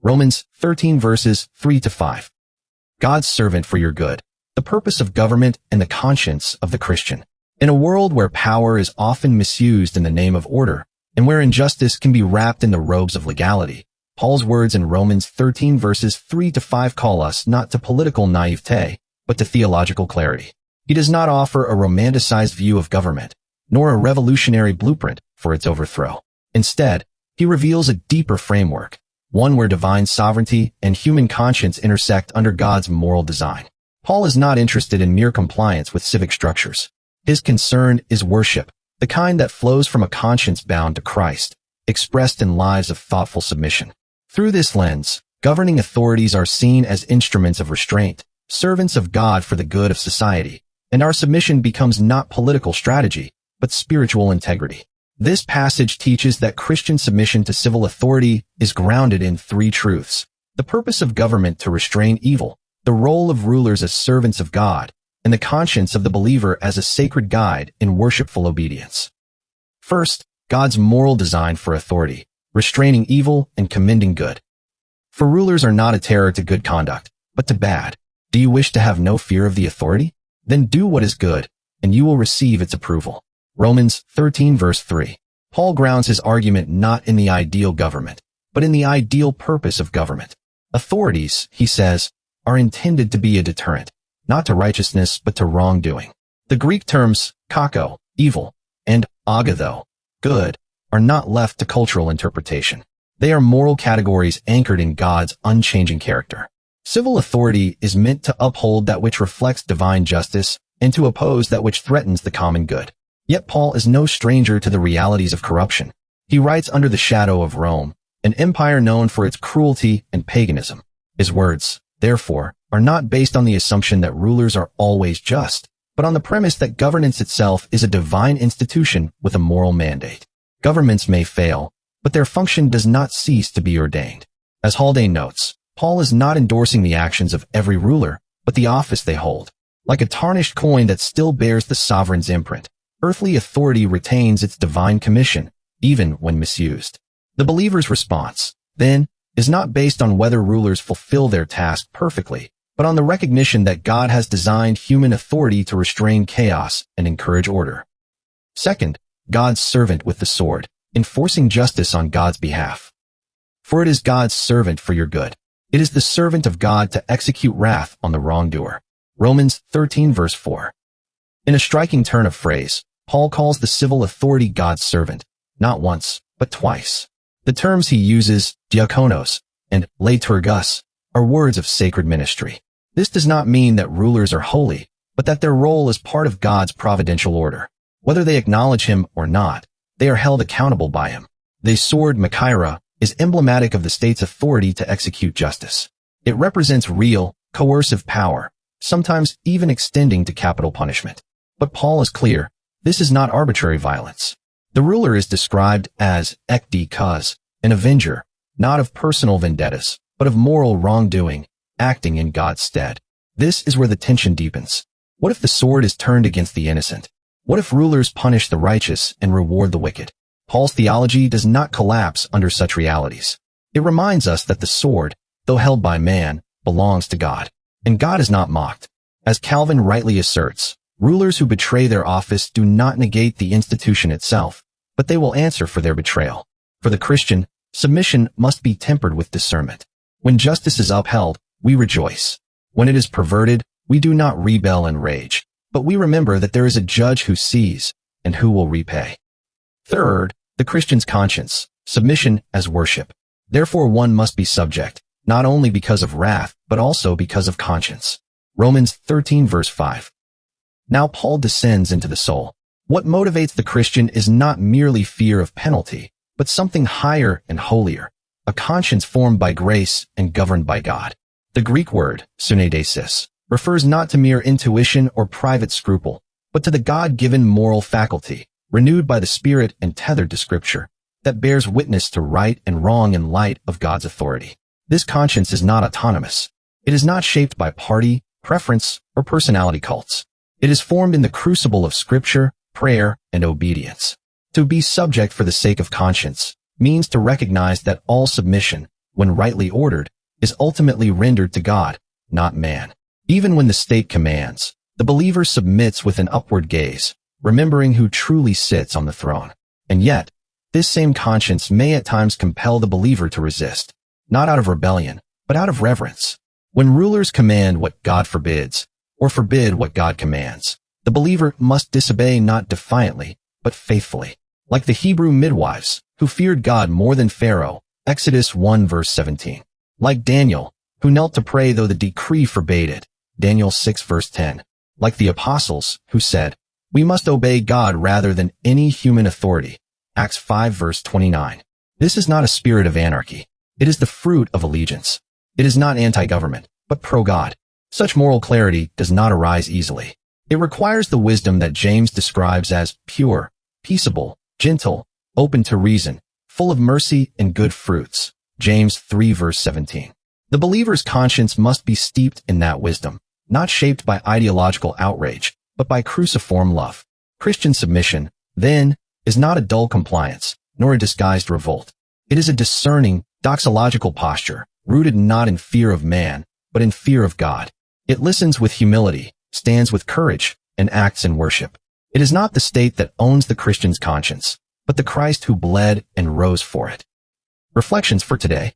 Romans 13 verses 3 to 5. God's servant for your good. The purpose of government and the conscience of the Christian. In a world where power is often misused in the name of order, and where injustice can be wrapped in the robes of legality, Paul's words in Romans 13 verses 3 to 5 call us not to political naivete, but to theological clarity. He does not offer a romanticized view of government, nor a revolutionary blueprint for its overthrow. Instead, he reveals a deeper framework, one where divine sovereignty and human conscience intersect under God's moral design. Paul is not interested in mere compliance with civic structures. His concern is worship, the kind that flows from a conscience bound to Christ, expressed in lives of thoughtful submission. Through this lens, governing authorities are seen as instruments of restraint, servants of God for the good of society, and our submission becomes not political strategy, but spiritual integrity. This passage teaches that Christian submission to civil authority is grounded in three truths: the purpose of government to restrain evil, the role of rulers as servants of God, and the conscience of the believer as a sacred guide in worshipful obedience. First, God's moral design for authority, restraining evil and commending good. For rulers are not a terror to good conduct, but to bad. Do you wish to have no fear of the authority? Then do what is good, and you will receive its approval. Romans 13 verse 3. Paul grounds his argument not in the ideal government, but in the ideal purpose of government. Authorities, he says, are intended to be a deterrent, not to righteousness but to wrongdoing. The Greek terms kako, evil, and agatho, good, are not left to cultural interpretation. They are moral categories anchored in God's unchanging character. Civil authority is meant to uphold that which reflects divine justice and to oppose that which threatens the common good. Yet Paul is no stranger to the realities of corruption. He writes under the shadow of Rome, an empire known for its cruelty and paganism. His words, therefore, are not based on the assumption that rulers are always just, but on the premise that governance itself is a divine institution with a moral mandate. Governments may fail, but their function does not cease to be ordained. As Haldane notes, Paul is not endorsing the actions of every ruler, but the office they hold. Like a tarnished coin that still bears the sovereign's imprint, earthly authority retains its divine commission, even when misused. The believer's response, then, is not based on whether rulers fulfill their task perfectly, but on the recognition that God has designed human authority to restrain chaos and encourage order. Second, God's servant with the sword, enforcing justice on God's behalf. For it is God's servant for your good. It is the servant of God to execute wrath on the wrongdoer. Romans 13 verse 4. In a striking turn of phrase, Paul calls the civil authority God's servant, not once, but twice. The terms he uses, diakonos and liturgos, are words of sacred ministry. This does not mean that rulers are holy, but that their role is part of God's providential order. Whether they acknowledge him or not, they are held accountable by him. The sword Machaira is emblematic of the state's authority to execute justice. It represents real, coercive power, sometimes even extending to capital punishment. But Paul is clear, this is not arbitrary violence. The ruler is described as ekdikos, an avenger, not of personal vendettas, but of moral wrongdoing, acting in God's stead. This is where the tension deepens. What if the sword is turned against the innocent? What if rulers punish the righteous and reward the wicked? Paul's theology does not collapse under such realities. It reminds us that the sword, though held by man, belongs to God. And God is not mocked. As Calvin rightly asserts, rulers who betray their office do not negate the institution itself, but they will answer for their betrayal. For the Christian, submission must be tempered with discernment. When justice is upheld, we rejoice. When it is perverted, we do not rebel and rage, but we remember that there is a judge who sees and who will repay. Third, the Christian's conscience, submission as worship. Therefore one must be subject, not only because of wrath, but also because of conscience. Romans 13 verse 5. Now Paul descends into the soul. What motivates the Christian is not merely fear of penalty, but something higher and holier, a conscience formed by grace and governed by God. The Greek word, synedesis, refers not to mere intuition or private scruple, but to the God-given moral faculty, renewed by the Spirit and tethered to Scripture, that bears witness to right and wrong in light of God's authority. This conscience is not autonomous. It is not shaped by party, preference, or personality cults. It is formed in the crucible of Scripture, prayer, and obedience. To be subject for the sake of conscience means to recognize that all submission, when rightly ordered, is ultimately rendered to God, not man. Even when the state commands, the believer submits with an upward gaze, remembering who truly sits on the throne. And yet, this same conscience may at times compel the believer to resist, not out of rebellion, but out of reverence. When rulers command what God forbids, or forbid what God commands, the believer must disobey not defiantly, but faithfully. Like the Hebrew midwives, who feared God more than Pharaoh, Exodus 1 verse 17. Like Daniel, who knelt to pray though the decree forbade it, Daniel 6 verse 10. Like the apostles, who said, "We must obey God rather than any human authority," Acts 5 verse 29. This is not a spirit of anarchy. It is the fruit of allegiance. It is not anti-government, but pro-God. Such moral clarity does not arise easily. It requires the wisdom that James describes as pure, peaceable, gentle, open to reason, full of mercy and good fruits. James 3 verse 17. The believer's conscience must be steeped in that wisdom, not shaped by ideological outrage, but by cruciform love. Christian submission, then, is not a dull compliance, nor a disguised revolt. It is a discerning, doxological posture, rooted not in fear of man, but in fear of God. It listens with humility, stands with courage, and acts in worship. It is not the state that owns the Christian's conscience, but the Christ who bled and rose for it. Reflections for today.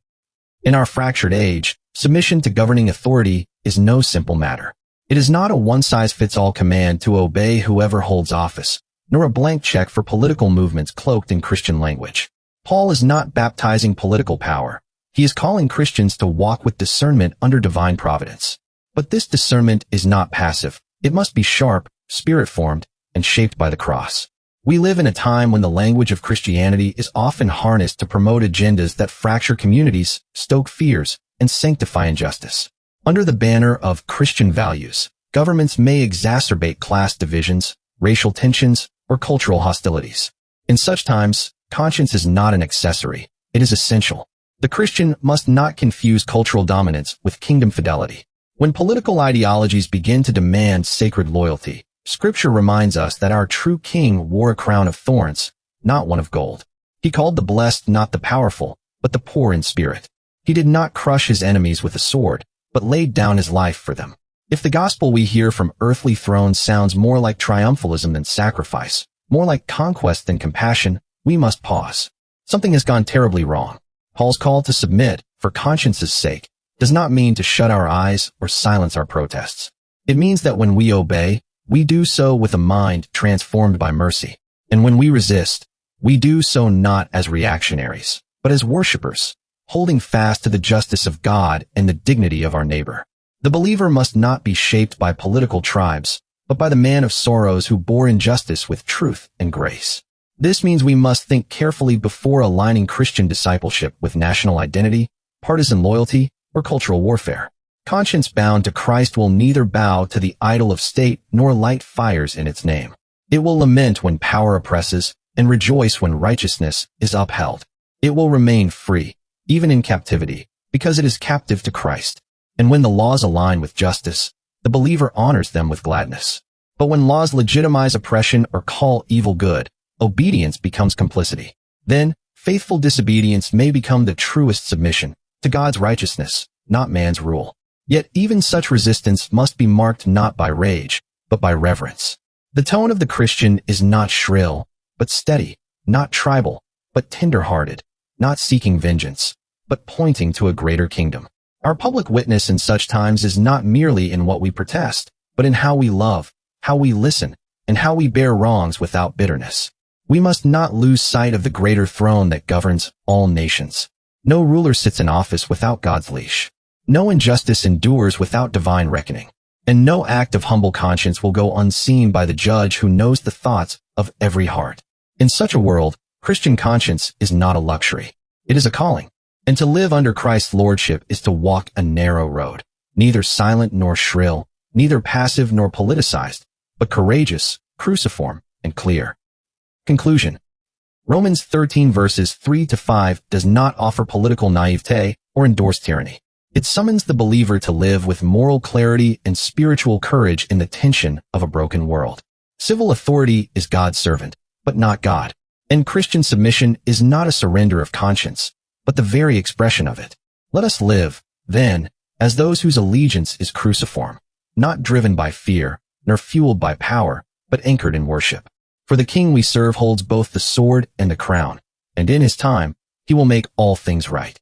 In our fractured age, submission to governing authority is no simple matter. It is not a one-size-fits-all command to obey whoever holds office, nor a blank check for political movements cloaked in Christian language. Paul is not baptizing political power. He is calling Christians to walk with discernment under divine providence. But this discernment is not passive. It must be sharp, spirit-formed, and shaped by the cross. We live in a time when the language of Christianity is often harnessed to promote agendas that fracture communities, stoke fears, and sanctify injustice. Under the banner of Christian values, governments may exacerbate class divisions, racial tensions, or cultural hostilities. In such times, conscience is not an accessory. It is essential. The Christian must not confuse cultural dominance with kingdom fidelity. When political ideologies begin to demand sacred loyalty, Scripture reminds us that our true king wore a crown of thorns, not one of gold. He called the blessed not the powerful, but the poor in spirit. He did not crush his enemies with a sword, but laid down his life for them. If the gospel we hear from earthly thrones sounds more like triumphalism than sacrifice, more like conquest than compassion, we must pause. Something has gone terribly wrong. Paul's call to submit, for conscience's sake, does not mean to shut our eyes or silence our protests. It means that when we obey, we do so with a mind transformed by mercy. And when we resist, we do so not as reactionaries, but as worshipers, holding fast to the justice of God and the dignity of our neighbor. The believer must not be shaped by political tribes, but by the man of sorrows who bore injustice with truth and grace. This means we must think carefully before aligning Christian discipleship with national identity, partisan loyalty, or cultural warfare. Conscience bound to Christ will neither bow to the idol of state nor light fires in its name. It will lament when power oppresses and rejoice when righteousness is upheld. It will remain free, even in captivity, because it is captive to Christ. And when the laws align with justice, the believer honors them with gladness. But when laws legitimize oppression or call evil good, obedience becomes complicity. Then, faithful disobedience may become the truest submission to God's righteousness, not man's rule. Yet even such resistance must be marked not by rage, but by reverence. The tone of the Christian is not shrill, but steady, not tribal, but tender-hearted, not seeking vengeance, but pointing to a greater kingdom. Our public witness in such times is not merely in what we protest, but in how we love, how we listen, and how we bear wrongs without bitterness. We must not lose sight of the greater throne that governs all nations. No ruler sits in office without God's leash. No injustice endures without divine reckoning. And no act of humble conscience will go unseen by the judge who knows the thoughts of every heart. In such a world, Christian conscience is not a luxury. It is a calling. And to live under Christ's lordship is to walk a narrow road, neither silent nor shrill, neither passive nor politicized, but courageous, cruciform, and clear. Conclusion. Romans 13 verses 3-5 does not offer political naivete or endorse tyranny. It summons the believer to live with moral clarity and spiritual courage in the tension of a broken world. Civil authority is God's servant, but not God. And Christian submission is not a surrender of conscience, but the very expression of it. Let us live, then, as those whose allegiance is cruciform, not driven by fear, nor fueled by power, but anchored in worship. For the King we serve holds both the sword and the crown, and in his time, he will make all things right.